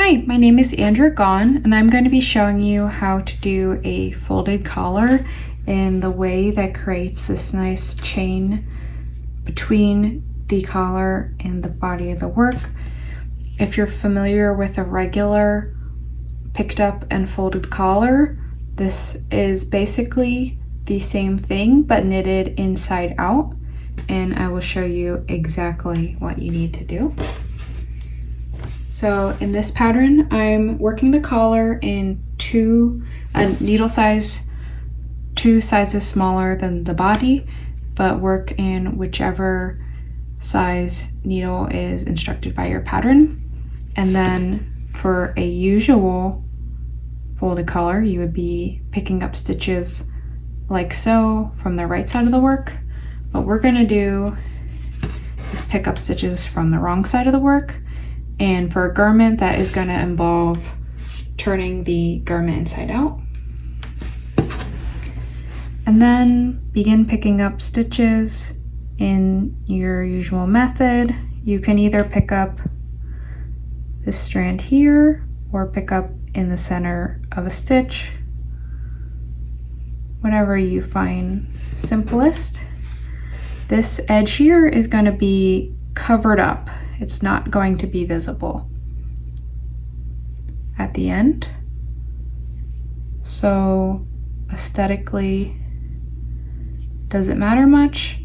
Hi, my name is Andrea Gahn, and I'm going to be showing you how to do a folded collar in the way that creates this nice chain between the collar and the body of the work. If you're familiar with a regular picked up and folded collar, this is basically the same thing but knitted inside out, and I will show you exactly what you need to do. So in this pattern, I'm working the collar in a needle size, 2 sizes smaller than the body, but work in whichever size needle is instructed by your pattern. And then for a usual folded collar, you would be picking up stitches like so from the right side of the work. What we're gonna do is pick up stitches from the wrong side of the work. And for a garment, that is going to involve turning the garment inside out. And then begin picking up stitches in your usual method. You can either pick up this strand here or pick up in the center of a stitch, whatever you find simplest. This edge here is going to be covered up. It's not going to be visible at the end. So aesthetically, does it matter much?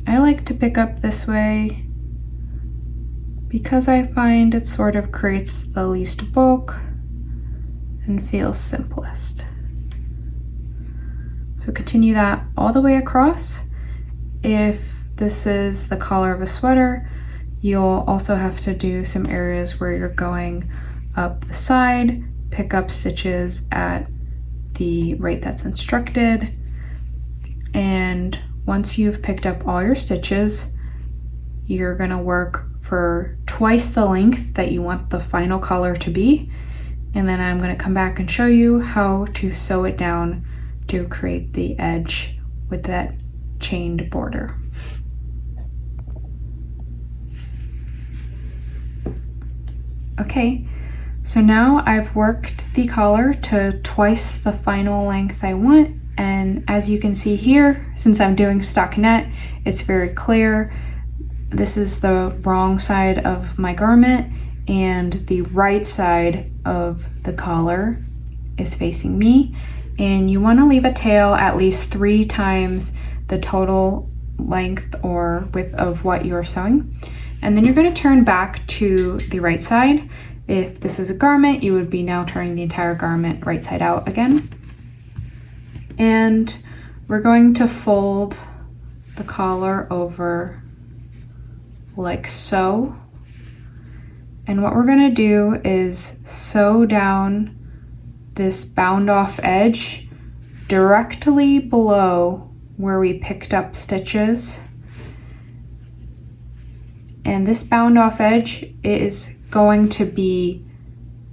I like to pick up this way because I find it sort of creates the least bulk and feels simplest. So continue that all the way across. If this is the collar of a sweater, you'll also have to do some areas where you're going up the side, pick up stitches at the rate that's instructed. And once you've picked up all your stitches, you're gonna work for twice the length that you want the final collar to be. And then I'm gonna come back and show you how to sew it down to create the edge with that chained border. Okay, so now I've worked the collar to twice the final length I want, and as you can see here, since I'm doing stockinette, it's very clear. This is the wrong side of my garment, and the right side of the collar is facing me, and you want to leave a tail at least 3 times the total length or width of what you're sewing. And then you're going to turn back to the right side. If this is a garment, you would be now turning the entire garment right side out again. And we're going to fold the collar over like so. And what we're going to do is sew down this bound off edge directly below where we picked up stitches. And this bound off edge is going to be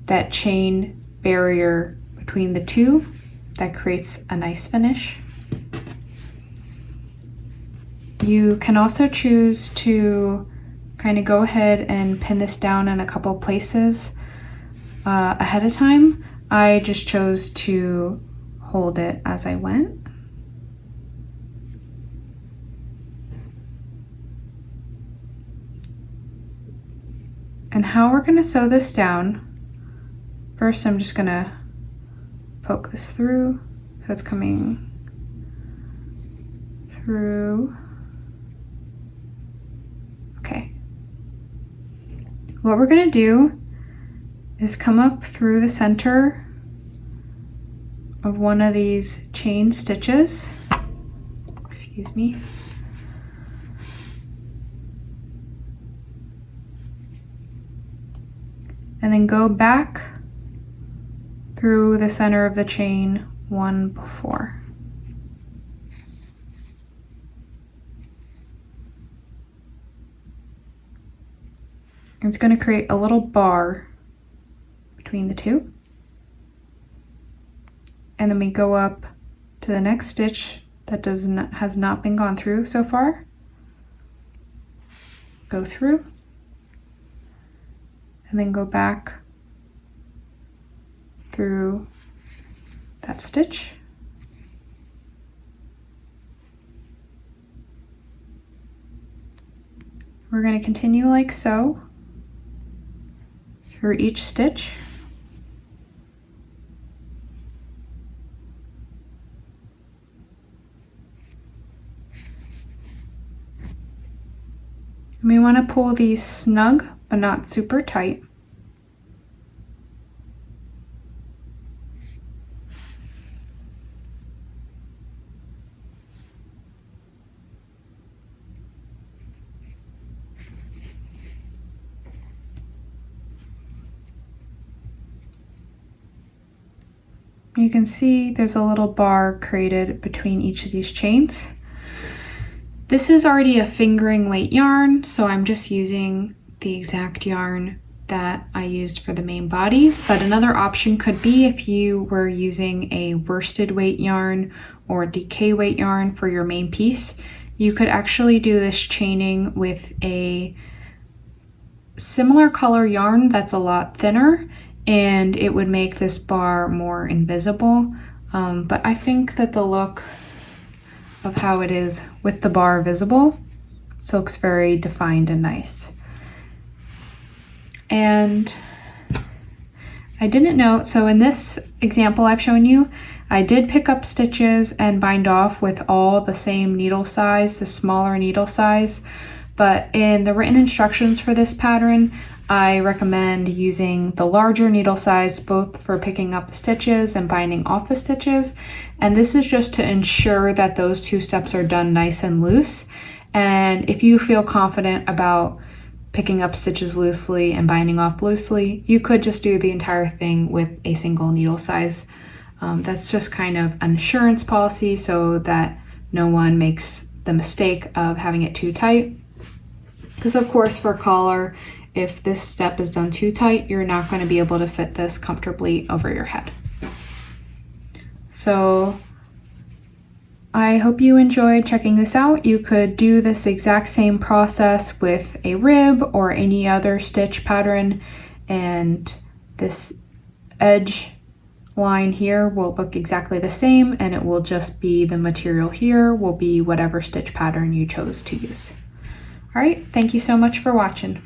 that chain barrier between the two that creates a nice finish. You can also choose to kind of go ahead and pin this down in a couple places ahead of time. I just chose to hold it as I went. And how we're going to sew this down, first I'm just going to poke this through so it's coming through. Okay. What we're going to do is come up through the center of one of these chain stitches. Excuse me. And then go back through the center of the chain one before. It's going to create a little bar between the two. And then we go up to the next stitch that has not been gone through so far. Go through. and then go back through that stitch. We're going to continue like so through each stitch. And we want to pull these snug, but not super tight. You can see there's a little bar created between each of these chains. This is already a fingering weight yarn, so I'm just using the exact yarn that I used for the main body, but another option could be if you were using a worsted weight yarn or DK weight yarn for your main piece, you could actually do this chaining with a similar color yarn that's a lot thinner, and it would make this bar more invisible. But I think that the look of how it is with the bar visible, this looks very defined and nice. And I didn't know, so in this example I've shown you, I did pick up stitches and bind off with all the same needle size, the smaller needle size, but in the written instructions for this pattern, I recommend using the larger needle size both for picking up the stitches and binding off the stitches. And this is just to ensure that those two steps are done nice and loose. And if you feel confident about picking up stitches loosely and binding off loosely, you could just do the entire thing with a single needle size. That's just kind of an assurance policy so that no one makes the mistake of having it too tight. Because of course for collar, if this step is done too tight, you're not going to be able to fit this comfortably over your head. So I hope you enjoyed checking this out. You could do this exact same process with a rib or any other stitch pattern, and this edge line here will look exactly the same, and it will just be the material here will be whatever stitch pattern you chose to use. All right, thank you so much for watching.